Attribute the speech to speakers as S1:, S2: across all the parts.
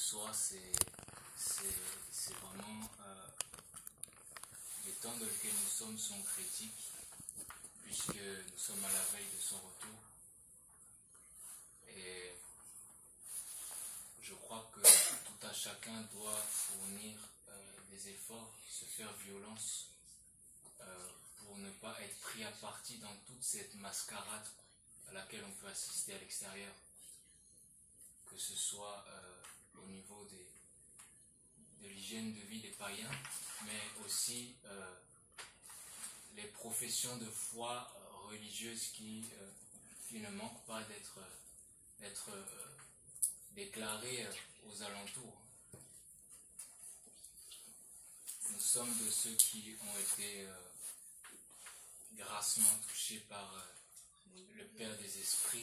S1: soi, c'est vraiment les temps dans lesquels nous sommes sont critiques, puisque nous sommes à la veille de son retour. Et je crois que tout à chacun doit fournir des efforts, se faire violence pour ne pas être pris à partie dans toute cette mascarade à laquelle on peut assister à l'extérieur, que ce soit au niveau de l'hygiène de vie des païens, mais aussi les professions de foi religieuses qui ne manquent pas d'être déclarées aux alentours. Nous sommes de ceux qui ont été grassement touchés par le Père des Esprits,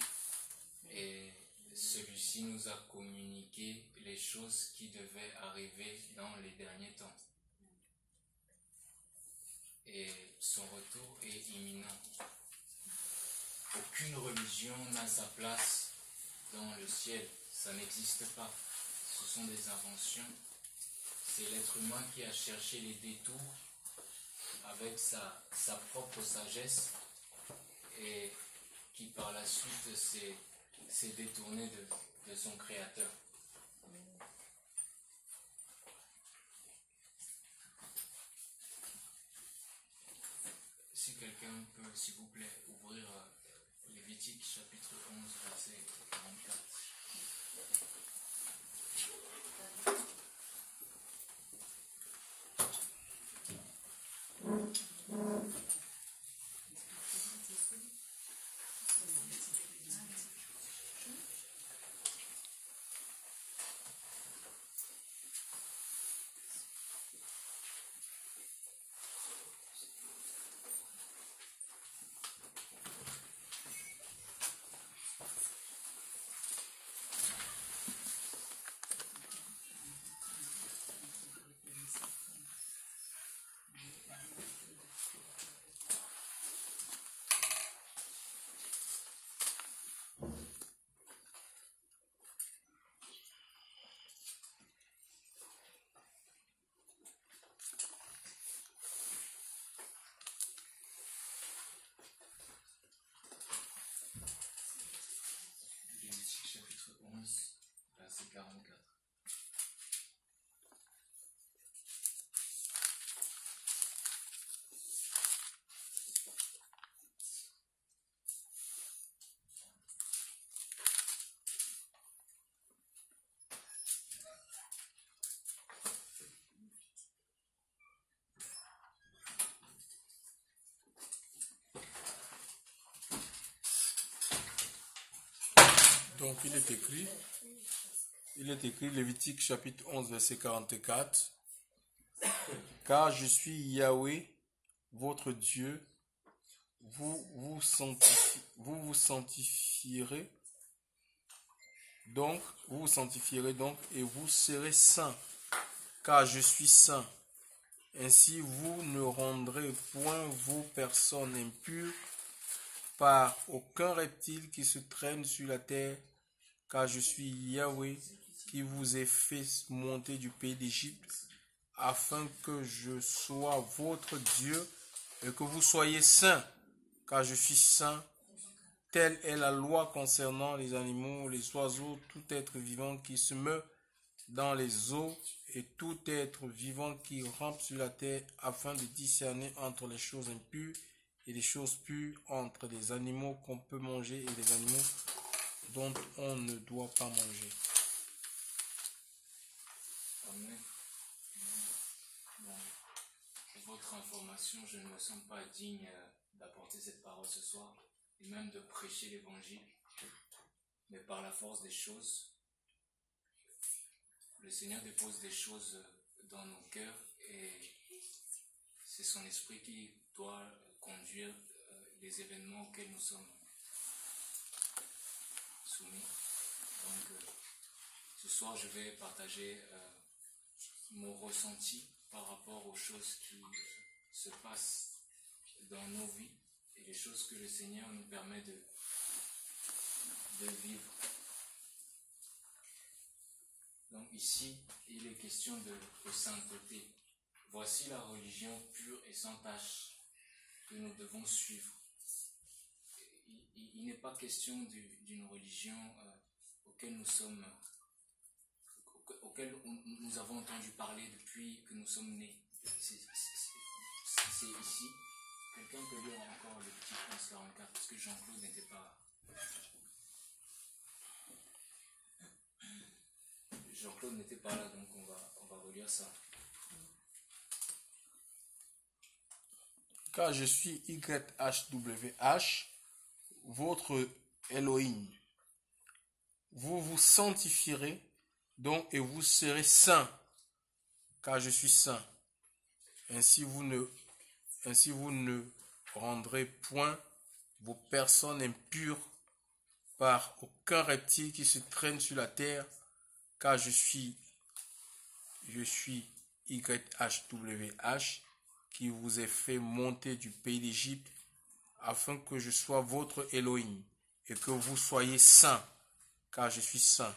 S1: et celui-ci nous a communiqué les choses qui devaient arriver dans les derniers temps. Et son retour est imminent. Aucune religion n'a sa place dans le ciel. Ça n'existe pas. Ce sont des inventions. C'est l'être humain qui a cherché les détours avec sa propre sagesse et qui par la suite s'est détourné de son Créateur. Si quelqu'un peut, s'il vous plaît, ouvrir Lévitique chapitre 11, verset 44. Lévitique chapitre 11, verset 44.
S2: Donc il est écrit Lévitique chapitre 11 verset 44. Car je suis Yahweh, votre Dieu, vous vous sanctifierez donc, et vous serez saints, car je suis saint. Ainsi vous ne rendrez point vos personnes impures par aucun reptile qui se traîne sur la terre, car je suis Yahweh qui vous ai fait monter du pays d'Égypte, afin que je sois votre Dieu et que vous soyez saints, car je suis saint. Telle est la loi concernant les animaux, les oiseaux, tout être vivant qui se meut dans les eaux et tout être vivant qui rampe sur la terre, afin de discerner entre les choses impures et les choses pures, entre les animaux qu'on peut manger et les animaux dont on ne doit pas manger.
S1: Amen. Bon, pour votre information, je ne me sens pas digne d'apporter cette parole ce soir, et même de prêcher l'évangile, mais par la force des choses, le Seigneur dépose des choses dans nos cœurs, et c'est son esprit qui doit conduire les événements auxquels nous sommes soumis. Donc, ce soir, je vais partager mon ressenti par rapport aux choses qui se passent dans nos vies et les choses que le Seigneur nous permet de vivre. Donc ici, il est question de sainteté. Voici la religion pure et sans tache que nous devons suivre. Il n'est pas question d'une religion auquel nous avons entendu parler depuis que nous sommes nés. C'est ici. Quelqu'un peut lire encore le petit Prince 44 parce que Jean-Claude n'était pas... Jean-Claude n'était pas là, donc on va relire ça.
S2: Car je suis YHWH, votre Elohim. Vous vous sanctifierez donc et vous serez saints, car je suis saint. Ainsi vous ne rendrez point vos personnes impures par aucun reptile qui se traîne sur la terre, car je suis YHWH, qui vous ai fait monter du pays d'Égypte, afin que je sois votre Elohim, et que vous soyez saints, car je suis saint.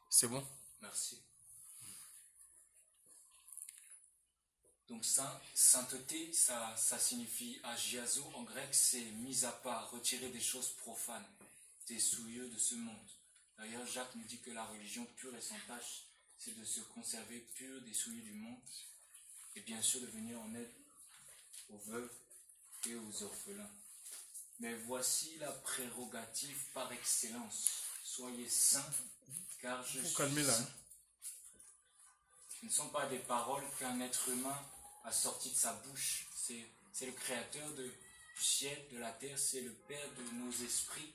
S2: C'est bon?
S1: Merci. Donc sainteté, ça signifie agiazo, en grec c'est mis à part, retirer des choses profanes, des souillures de ce monde. D'ailleurs Jacques nous dit que la religion pure et sans tache, c'est de se conserver pur des souillures du monde, et bien sûr de venir en aide aux veuves et aux orphelins. Mais voici la prérogative par excellence. Soyez saints, car je suis saint. Ce ne sont pas des paroles qu'un être humain a sorties de sa bouche. C'est le créateur du ciel, de la terre, c'est le Père de nos esprits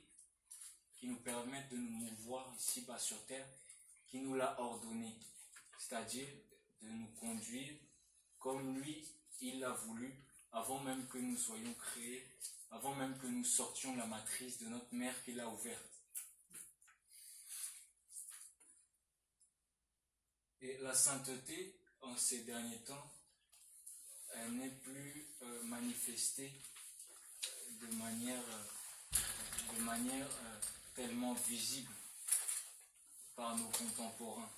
S1: qui nous permettent de nous mouvoir ici-bas sur terre, qui nous l'a ordonné. C'est-à-dire de nous conduire comme lui, il l'a voulu, avant même que nous soyons créés, avant même que nous sortions de la matrice de notre mère qu'il a ouverte. Et la sainteté, en ces derniers temps, elle n'est plus manifestée de manière tellement visible par nos contemporains.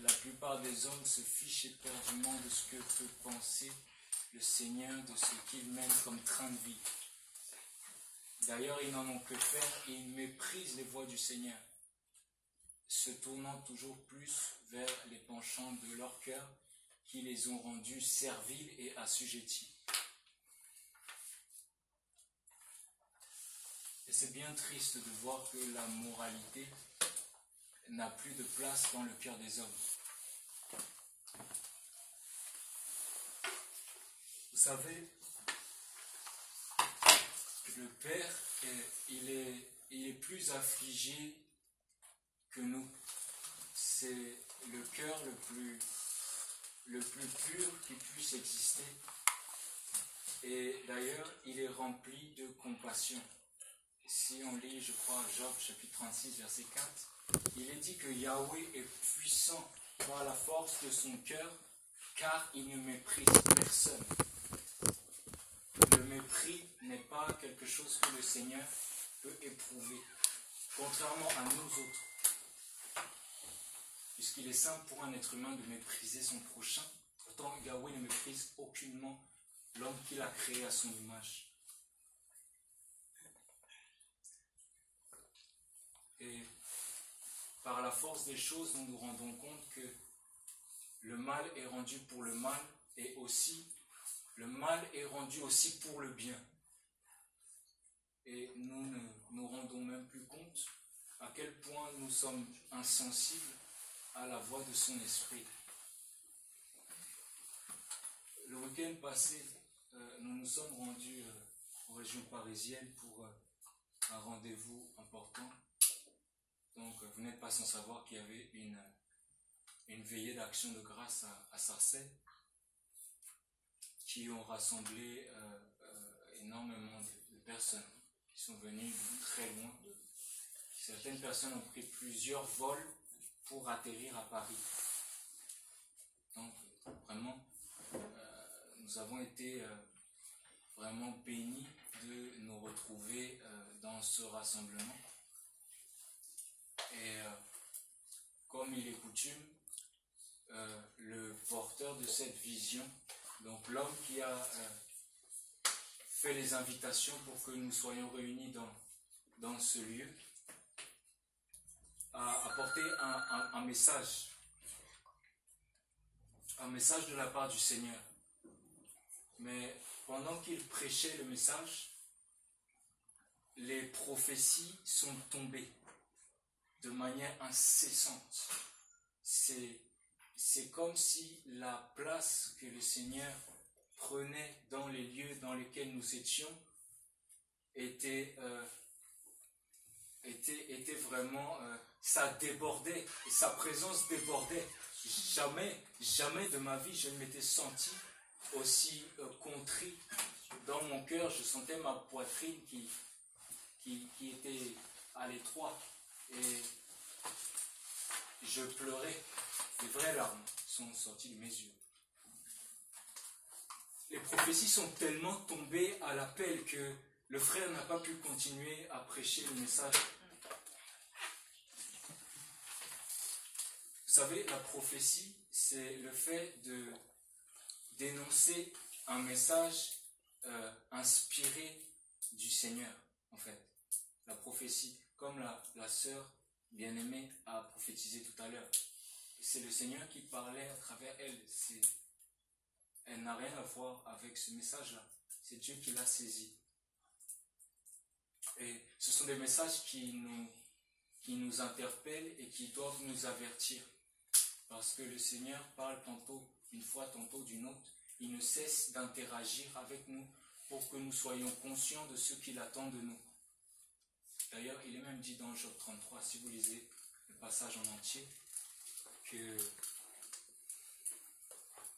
S1: La plupart des hommes se fichent éperdument de ce que peut penser le Seigneur, de ce qu'il mène comme train de vie. D'ailleurs, ils n'en ont que faire et ils méprisent les voies du Seigneur, se tournant toujours plus vers les penchants de leur cœur qui les ont rendus serviles et assujettis. Et c'est bien triste de voir que la moralité n'a plus de place dans le cœur des hommes. Vous savez, le Père, il est plus affligé que nous. C'est le cœur le plus pur qui puisse exister. Et d'ailleurs, il est rempli de compassion. Si on lit, je crois, Job chapitre 36, verset 4, il est dit que Yahweh est puissant par la force de son cœur, car il ne méprise personne. Le mépris n'est pas quelque chose que le Seigneur peut éprouver, contrairement à nous autres. Puisqu'il est simple pour un être humain de mépriser son prochain, pourtant Yahweh ne méprise aucunement l'homme qu'il a créé à son image. Et par la force des choses, nous nous rendons compte que le mal est rendu pour le mal et aussi le mal est rendu aussi pour le bien. Et nous ne nous rendons même plus compte à quel point nous sommes insensibles à la voix de son esprit. Le week-end passé, nous nous sommes rendus en région parisienne pour un rendez-vous important. Donc, vous n'êtes pas sans savoir qu'il y avait une veillée d'action de grâce à Sarcelles qui ont rassemblé énormément de personnes qui sont venues de très loin. Certaines personnes ont pris plusieurs vols pour atterrir à Paris. Donc, vraiment, nous avons été vraiment bénis de nous retrouver dans ce rassemblement. Et comme il est coutume, le porteur de cette vision, donc l'homme qui a fait les invitations pour que nous soyons réunis dans ce lieu, a apporté un message de la part du Seigneur. Mais pendant qu'il prêchait le message, les prophéties sont tombées de manière incessante. C'est comme si la place que le Seigneur prenait dans les lieux dans lesquels nous étions était vraiment, ça débordait, et sa présence débordait. Jamais de ma vie je ne m'étais senti aussi contrit. Dans mon cœur, je sentais ma poitrine qui était à l'étroit, et je pleurais. Les vraies larmes sont sorties de mes yeux. Les prophéties sont tellement tombées à l'appel que le frère n'a pas pu continuer à prêcher le message. Vous savez, la prophétie, c'est le fait de d'énoncer un message inspiré du Seigneur, en fait. La prophétie, comme la sœur bien-aimée a prophétisé tout à l'heure. C'est le Seigneur qui parlait à travers elle. Elle n'a rien à voir avec ce message-là. C'est Dieu qui l'a saisi. Et ce sont des messages qui nous interpellent et qui doivent nous avertir. Parce que le Seigneur parle tantôt une fois, tantôt d'une autre. Il ne cesse d'interagir avec nous pour que nous soyons conscients de ce qu'il attend de nous. D'ailleurs, il est même dit dans Job 33, si vous lisez le passage en entier, que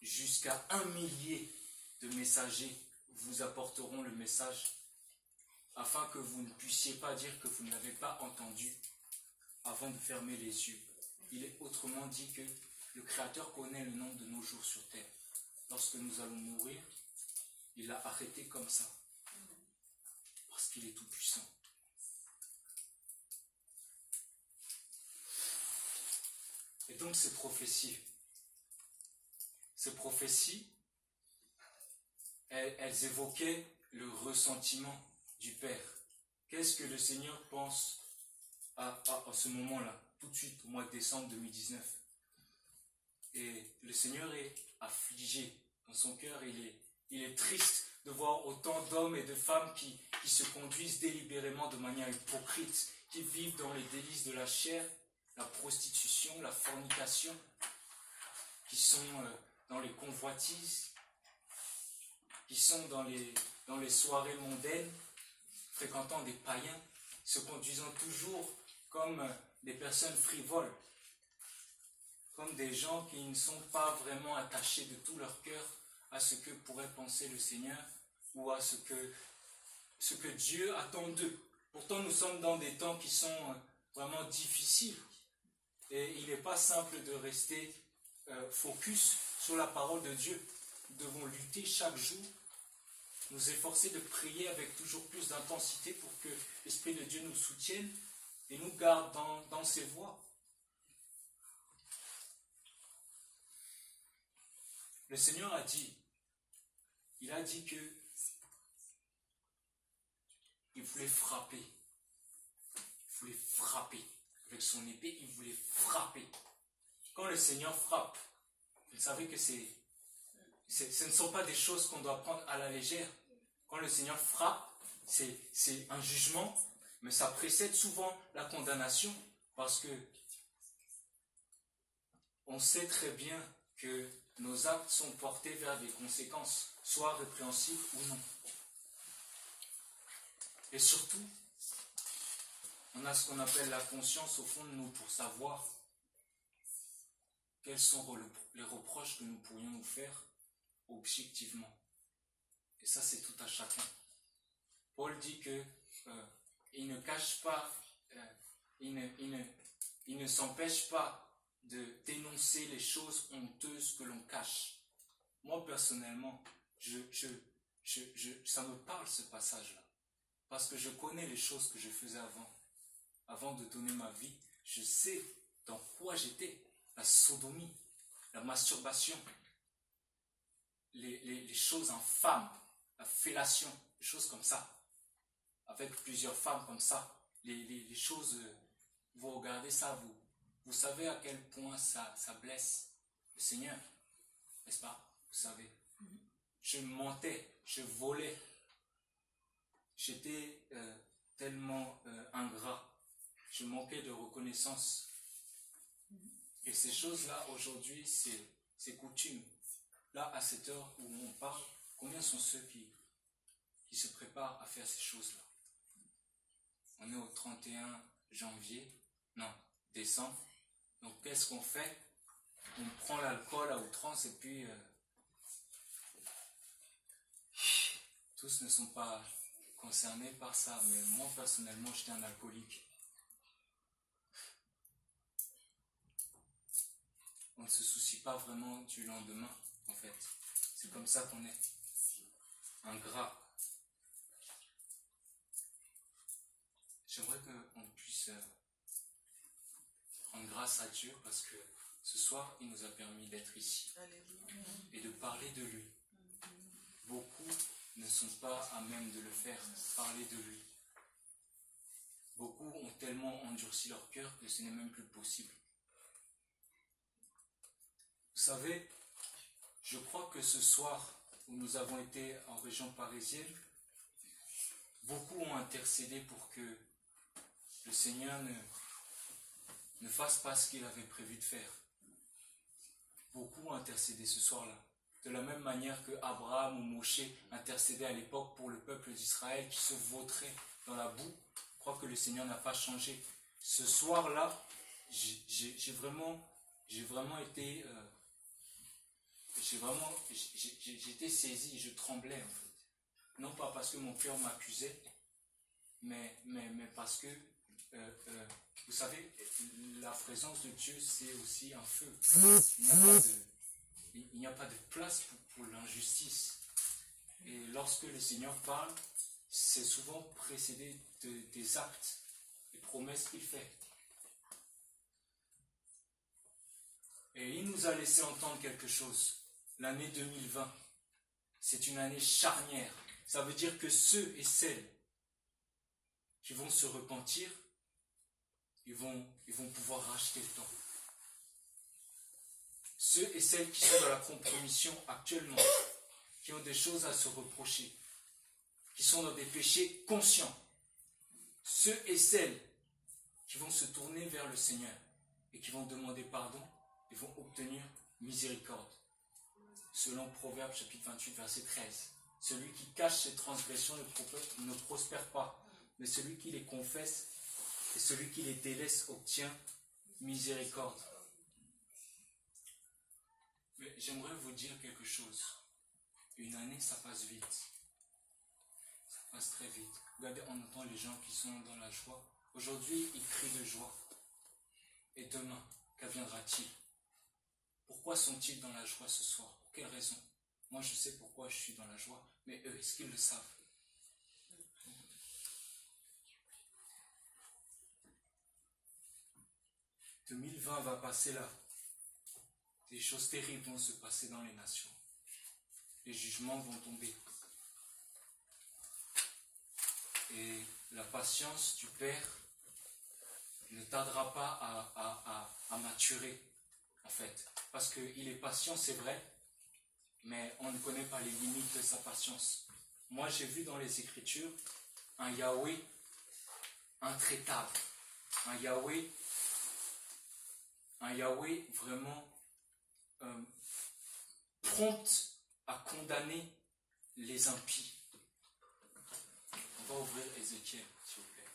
S1: jusqu'à 1 millier de messagers vous apporteront le message, afin que vous ne puissiez pas dire que vous ne l'avez pas entendu avant de fermer les yeux. Il est autrement dit que le Créateur connaît le nombre de nos jours sur terre. Lorsque nous allons mourir, il l'a arrêté comme ça, parce qu'il est tout puissant. Et donc ces prophéties, elles évoquaient le ressentiment du Père. Qu'est-ce que le Seigneur pense à ce moment-là, tout de suite, au mois de décembre 2019? Et le Seigneur est affligé dans son cœur. Il est triste de voir autant d'hommes et de femmes qui se conduisent délibérément de manière hypocrite, qui vivent dans les délices de la chair, la prostitution, la fornication, qui sont dans les convoitises, qui sont dans les soirées mondaines, fréquentant des païens, se conduisant toujours comme des personnes frivoles, comme des gens qui ne sont pas vraiment attachés de tout leur cœur à ce que pourrait penser le Seigneur ou à ce que Dieu attend d'eux. Pourtant, nous sommes dans des temps qui sont vraiment difficiles et il n'est pas simple de rester focus sur la parole de Dieu. Nous devons lutter chaque jour, nous efforcer de prier avec toujours plus d'intensité pour que l'Esprit de Dieu nous soutienne et nous garde dans ses voies. Le Seigneur a dit que il voulait frapper. Il voulait frapper. Avec son épée, il voulait frapper. Quand le Seigneur frappe, vous savez que ce ne sont pas des choses qu'on doit prendre à la légère. Quand le Seigneur frappe, c'est un jugement, mais ça précède souvent la condamnation, parce que on sait très bien que nos actes sont portés vers des conséquences, soit répréhensibles ou non. Et surtout, on a ce qu'on appelle la conscience au fond de nous pour savoir quels sont les reproches que nous pourrions nous faire objectivement. Et ça, c'est tout à chacun. Paul dit que il ne cache pas, il ne s'empêche pas de dénoncer les choses honteuses que l'on cache. Moi, personnellement, ça me parle ce passage-là. Parce que je connais les choses que je faisais avant de donner ma vie. Je sais dans quoi j'étais. la sodomie, la masturbation, les choses infâmes, la fellation, des choses comme ça, avec plusieurs femmes comme ça, les choses, vous regardez ça, vous savez à quel point ça blesse le Seigneur, n'est-ce pas? Vous savez, je mentais, je volais, j'étais tellement ingrat, je manquais de reconnaissance. Et ces choses-là, aujourd'hui, c'est coutume. Là, à cette heure où on parle, combien sont ceux qui se préparent à faire ces choses-là? On est au 31 janvier, non, décembre. Donc, qu'est-ce qu'on fait? On prend l'alcool à outrance et puis tous ne sont pas concernés par ça. Mais moi, personnellement, j'étais un alcoolique. On ne se soucie pas vraiment du lendemain, en fait. C'est comme ça qu'on est. Ingrat. J'aimerais qu'on puisse rendre grâce à Dieu parce que ce soir, il nous a permis d'être ici et de parler de lui. Beaucoup ne sont pas à même de le faire, parler de lui. Beaucoup ont tellement endurci leur cœur que ce n'est même plus possible. Vous savez, je crois que ce soir où nous avons été en région parisienne, beaucoup ont intercédé pour que le Seigneur ne fasse pas ce qu'il avait prévu de faire. Beaucoup ont intercédé ce soir-là. De la même manière que Abraham ou Moshe intercédaient à l'époque pour le peuple d'Israël qui se vautrait dans la boue, je crois que le Seigneur n'a pas changé. Ce soir-là, j'ai vraiment été... j'étais saisi, je tremblais en fait. Non pas parce que mon cœur m'accusait, mais parce que, vous savez, la présence de Dieu, c'est aussi un feu. Il n'y a pas de place pour l'injustice. Et lorsque le Seigneur parle, c'est souvent précédé des actes, des promesses qu'il fait. Et il nous a laissé entendre quelque chose. L'année 2020, c'est une année charnière. Ça veut dire que ceux et celles qui vont se repentir, ils vont pouvoir racheter le temps. Ceux et celles qui sont dans la compromission actuellement, qui ont des choses à se reprocher, qui sont dans des péchés conscients, ceux et celles qui vont se tourner vers le Seigneur et qui vont demander pardon, ils vont obtenir miséricorde. Selon Proverbe chapitre 28, verset 13. Celui qui cache ses transgressions ne prospère pas, mais celui qui les confesse et celui qui les délaisse obtient miséricorde. Mais j'aimerais vous dire quelque chose. Une année, ça passe vite. Ça passe très vite. Regardez, on entend les gens qui sont dans la joie. Aujourd'hui, ils crient de joie. Et demain, qu'adviendra-t-il? Pourquoi sont-ils dans la joie ce soir? Pour quelle raison? Moi, je sais pourquoi je suis dans la joie, mais eux, est-ce qu'ils le savent? « 2020 va passer là. Des choses terribles vont se passer dans les nations. Les jugements vont tomber. Et la patience du Père ne tardera pas à maturer, en fait. Parce qu'il est patient, c'est vrai, mais on ne connaît pas les limites de sa patience. Moi, j'ai vu dans les Écritures un Yahweh intraitable, un Yahweh vraiment prompt à condamner les impies. On va ouvrir Ézéchiel, s'il vous plaît.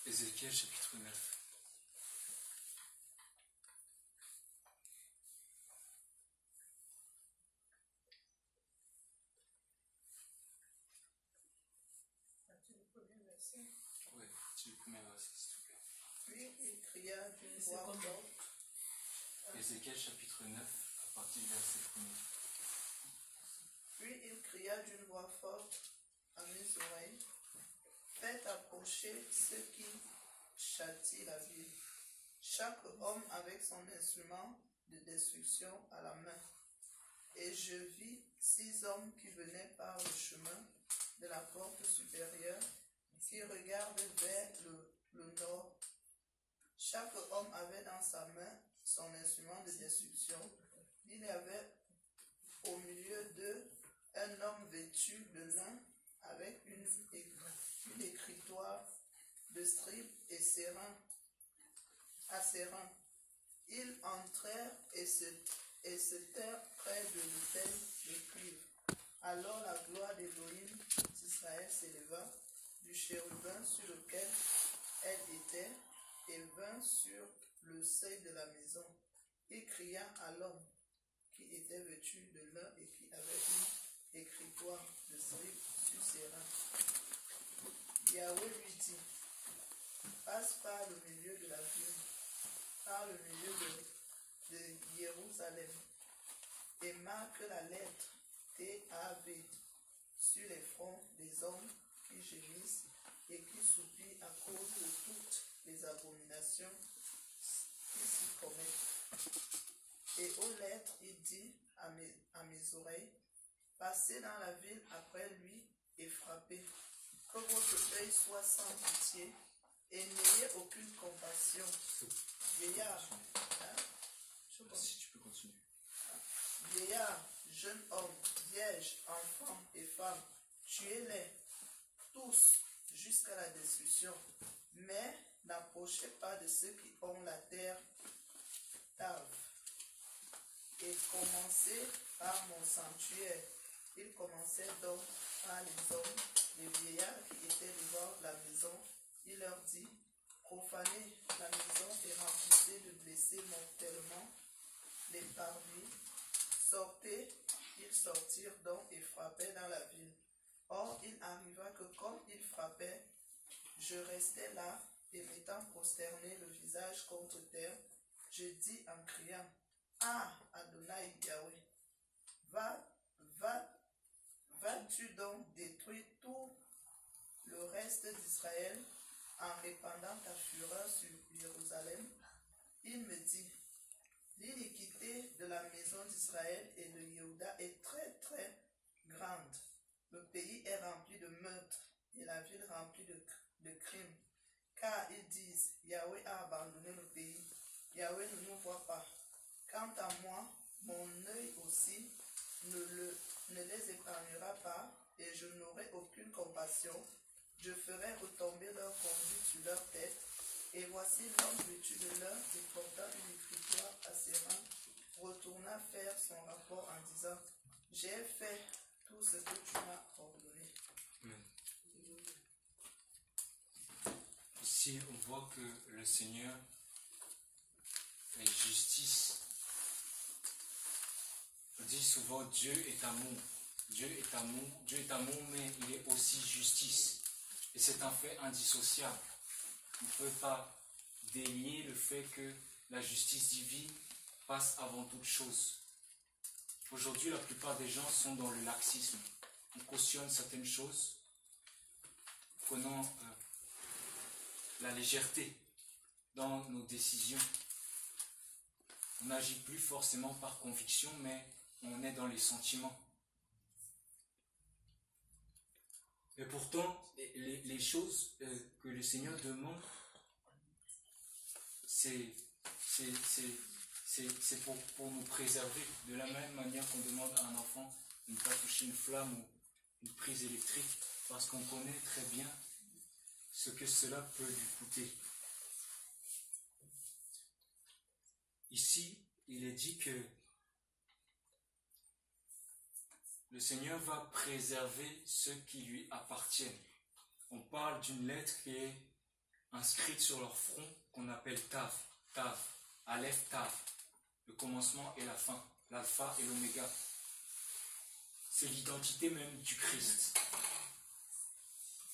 S1: Ézéchiel chapitre 9. Oui, c'est le premier verset, s'il te plaît.
S3: Puis il cria d'une voix forte.
S1: Ézéchiel chapitre 9, à partir du verset 1er.
S3: approchaient ceux qui châtient la ville, chaque homme avec son instrument de destruction à la main. Et je vis 6 hommes qui venaient par le chemin de la porte supérieure, qui regardent vers le nord. Chaque homme avait dans sa main son instrument de destruction. Il y avait au milieu d'eux un homme vêtu de lin avec une écritoire de strype et à ses reins. Ils entrèrent et se tinrent près de l'autel de cuivre. Alors la gloire d'Élohim d'Israël s'éleva du chérubin sur lequel elle était et vint sur le seuil de la maison. Il cria à l'homme qui était vêtu de lin et qui avait une écritoire de strype sur ses reins. Yahweh lui dit, passe par le milieu de la ville, par le milieu de Jérusalem, et marque la lettre T-A-V sur les fronts des hommes qui gémissent et qui soupirent à cause de toutes les abominations qui s'y commettent. Et aux lettres, il dit à mes oreilles, passez dans la ville après lui et frappez, que votre œil soit sans pitié et n'ayez aucune compassion. Vieillard,
S1: Si tu peux continuer.
S3: Vieillard, jeune homme, vierge, enfant et femme, tuez-les tous jusqu'à la destruction, mais n'approchez pas de ceux qui ont la terre Tav. Et commencez par mon sanctuaire. Il commençait donc par les hommes, les vieillards qui étaient devant la maison. Il leur dit, profanez la maison et remplissez de blessés mortellement les parvis. Sortez, ils sortirent donc et frappaient dans la ville. Or, il arriva que comme ils frappaient, je restais là et m'étant prosterné le visage contre terre, je dis en criant, ah, Adonai Yahweh, vas-tu donc détruire tout le reste d'Israël en répandant ta fureur sur Jérusalem? Il me dit, l'iniquité de la maison d'Israël et de Yehuda est très très grande. Le pays est rempli de meurtres et la ville remplie de crimes. Car ils disent, Yahweh a abandonné le pays, Yahweh ne nous voit pas. Quant à moi, mon œil aussi ne les épargnera pas, et je n'aurai aucune compassion. Je ferai retomber leur conduite sur leur tête, et voici l'homme vêtu de lin et portant une écritoire à ses reins, retourna faire son rapport en disant, j'ai fait tout ce que tu m'as ordonné.
S1: Amen. Ici, on voit que le Seigneur est justice. On dit souvent Dieu est amour. Dieu est amour. Dieu est amour, mais il est aussi justice. Et c'est un fait indissociable. On ne peut pas dénier le fait que la justice divine passe avant toute chose. Aujourd'hui, la plupart des gens sont dans le laxisme. On cautionne certaines choses, prenant la légèreté dans nos décisions. On n'agit plus forcément par conviction, mais on est dans les sentiments. Et pourtant, les choses que le Seigneur demande, c'est pour nous préserver. De la même manière qu'on demande à un enfant de ne pas toucher une flamme ou une prise électrique, parce qu'on connaît très bien ce que cela peut lui coûter. Ici, il est dit que le Seigneur va préserver ceux qui lui appartiennent. On parle d'une lettre qui est inscrite sur leur front, qu'on appelle Tav, Tav, Aleph Tav, le commencement et la fin, l'alpha et l'oméga. C'est l'identité même du Christ.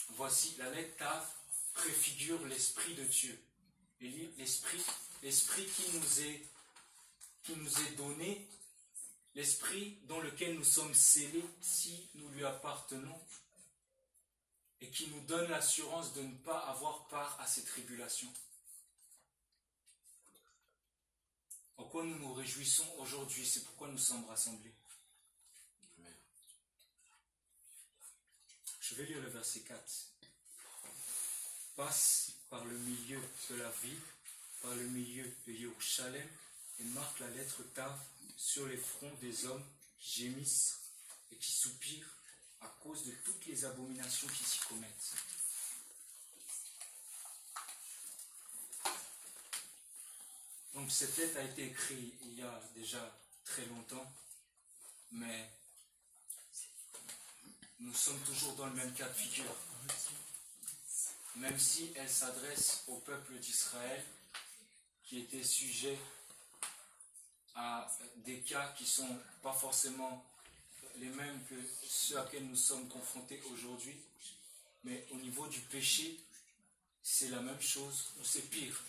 S1: Voici, la lettre Tav préfigure l'Esprit de Dieu. Et l'Esprit qui nous est donné, l'Esprit dans lequel nous sommes scellés si nous lui appartenons, et qui nous donne l'assurance de ne pas avoir part à ces tribulations. En quoi nous nous réjouissons aujourd'hui, c'est pourquoi nous sommes rassemblés. Je vais lire le verset 4. Passe par le milieu de la ville, par le milieu de Jérusalem, et marque la lettre Tav sur les fronts des hommes qui gémissent et qui soupirent à cause de toutes les abominations qui s'y commettent. Donc cette lettre a été écrite il y a déjà très longtemps, mais nous sommes toujours dans le même cas de figure. Même si elle s'adresse au peuple d'Israël qui était sujet à des cas qui ne sont pas forcément les mêmes que ceux auxquels nous sommes confrontés aujourd'hui, mais au niveau du péché, c'est la même chose, ou c'est pire,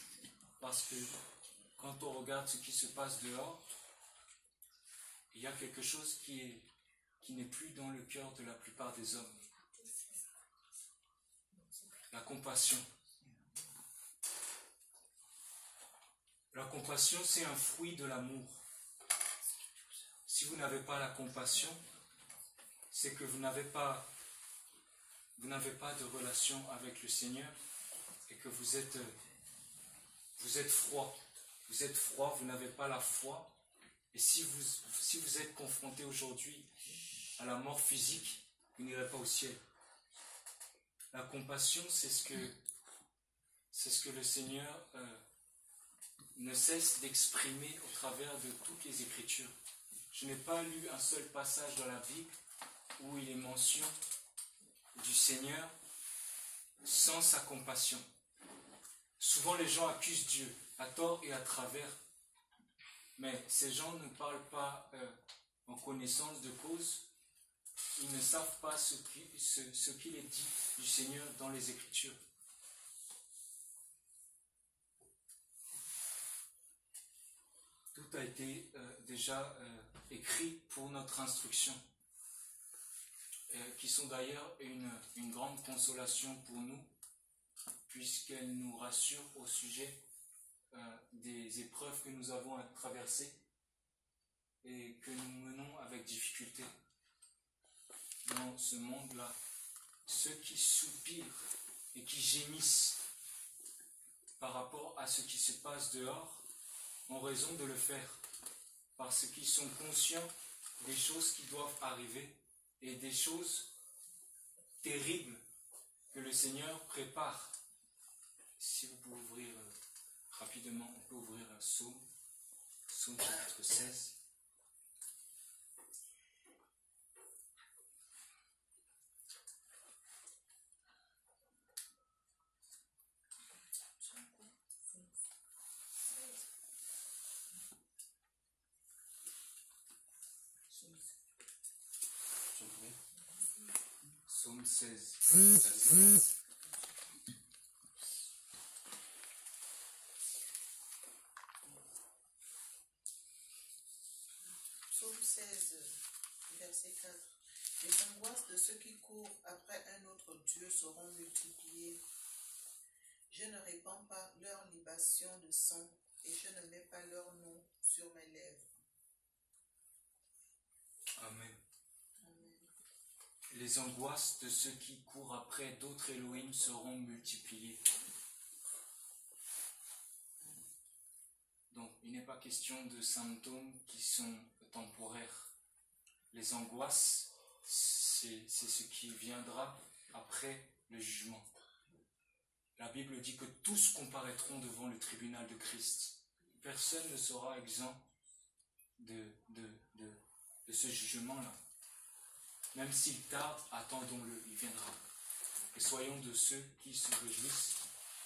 S1: parce que quand on regarde ce qui se passe dehors, il y a quelque chose qui n'est plus dans le cœur de la plupart des hommes. La compassion. La compassion, c'est un fruit de l'amour. Si vous n'avez pas la compassion, c'est que vous n'avez pas de relation avec le Seigneur et que vous êtes froid. Vous êtes froid, vous n'avez pas la foi. Et si vous êtes confronté aujourd'hui à la mort physique, vous n'irez pas au ciel. La compassion, c'est ce que le Seigneur ne cesse d'exprimer au travers de toutes les Écritures. Je n'ai pas lu un seul passage dans la Bible où il est mention du Seigneur sans sa compassion. Souvent les gens accusent Dieu à tort et à travers, mais ces gens ne parlent pas en connaissance de cause. Ils ne savent pas ce qu'il est dit du Seigneur dans les Écritures. Tout a été déjà écrit pour notre instruction, qui sont d'ailleurs une grande consolation pour nous, puisqu'elles nous rassurent au sujet des épreuves que nous avons à traverser et que nous menons avec difficulté. Dans ce monde-là, ceux qui soupirent et qui gémissent par rapport à ce qui se passe dehors ont raison de le faire, parce qu'ils sont conscients des choses qui doivent arriver et des choses terribles que le Seigneur prépare. Si vous pouvez ouvrir rapidement, on peut ouvrir un psaume chapitre 16. Psaume 16, verset 4.
S3: Psaume 16, verset 4. Les angoisses de ceux qui courent après un autre Dieu seront multipliées. Je ne répands pas leur libation de sang et je ne mets pas leur nom sur mes lèvres.
S1: Amen. Les angoisses de ceux qui courent après d'autres Elohim seront multipliées. Donc, il n'est pas question de symptômes qui sont temporaires. Les angoisses, c'est ce qui viendra après le jugement. La Bible dit que tous comparaîtront devant le tribunal de Christ. Personne ne sera exempt de ce jugement-là. Même s'il tarde, attendons-le, il viendra. Et soyons de ceux qui se réjouissent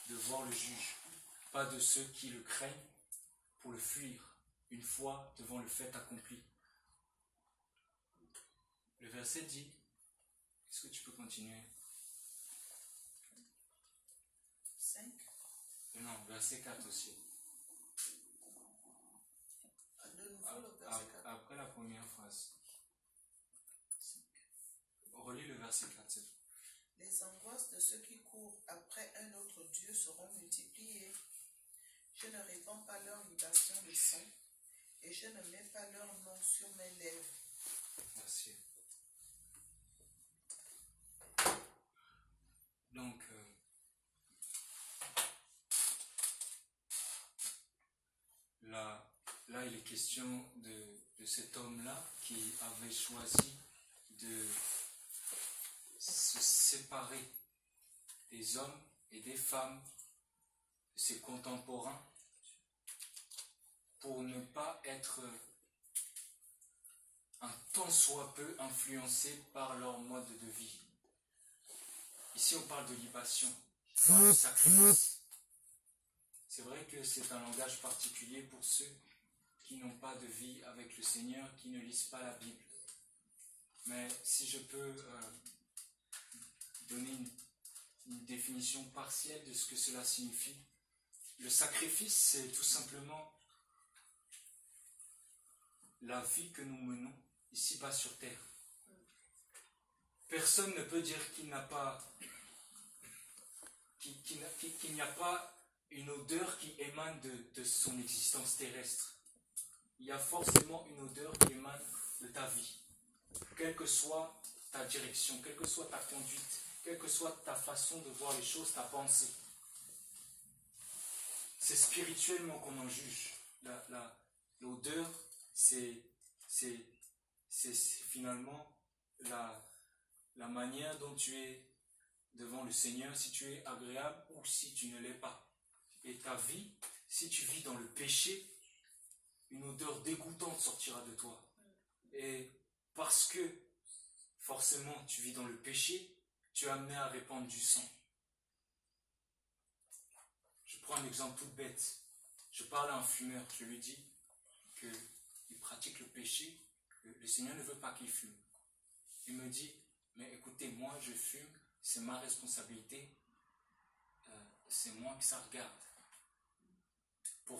S1: de voir le juge, pas de ceux qui le craignent pour le fuir une fois devant le fait accompli. Le verset dit, est-ce que tu peux continuer?
S3: 5.
S1: Non, verset 4 aussi.
S3: De nouveau le verset 4.
S1: Après la première phrase. Relis le verset 4, c'est tout.
S3: Les angoisses de ceux qui courent après un autre Dieu seront multipliées. Je ne répands pas leur libation de sang, et je ne mets pas leur nom sur mes lèvres.
S1: Merci. Donc, là, il est question de cet homme-là qui avait choisi de se séparer des hommes et des femmes, de ses contemporains, pour ne pas être un tant soit peu influencé par leur mode de vie. Ici, on parle de libation, on parle de sacrifice. C'est vrai que c'est un langage particulier pour ceux qui n'ont pas de vie avec le Seigneur, qui ne lisent pas la Bible. Mais si je peux donner une définition partielle de ce que cela signifie, le sacrifice, c'est tout simplement la vie que nous menons ici-bas sur terre. Personne ne peut dire qu'il n'y a pas une odeur qui émane de son existence terrestre. Il y a forcément une odeur qui émane de ta vie. Quelle que soit ta direction, quelle que soit ta conduite, quelle que soit ta façon de voir les choses, ta pensée. C'est spirituellement qu'on en juge. L'odeur, c'est finalement la manière dont tu es devant le Seigneur, si tu es agréable ou si tu ne l'es pas. Et ta vie, si tu vis dans le péché, une odeur dégoûtante sortira de toi. Et parce que forcément tu vis dans le péché, tu es amené à répandre du sang. Je prends un exemple tout bête. Je parle à un fumeur, je lui dis qu'il pratique le péché, que le Seigneur ne veut pas qu'il fume. Il me dit, mais écoutez, moi je fume, c'est ma responsabilité, c'est moi que ça regarde.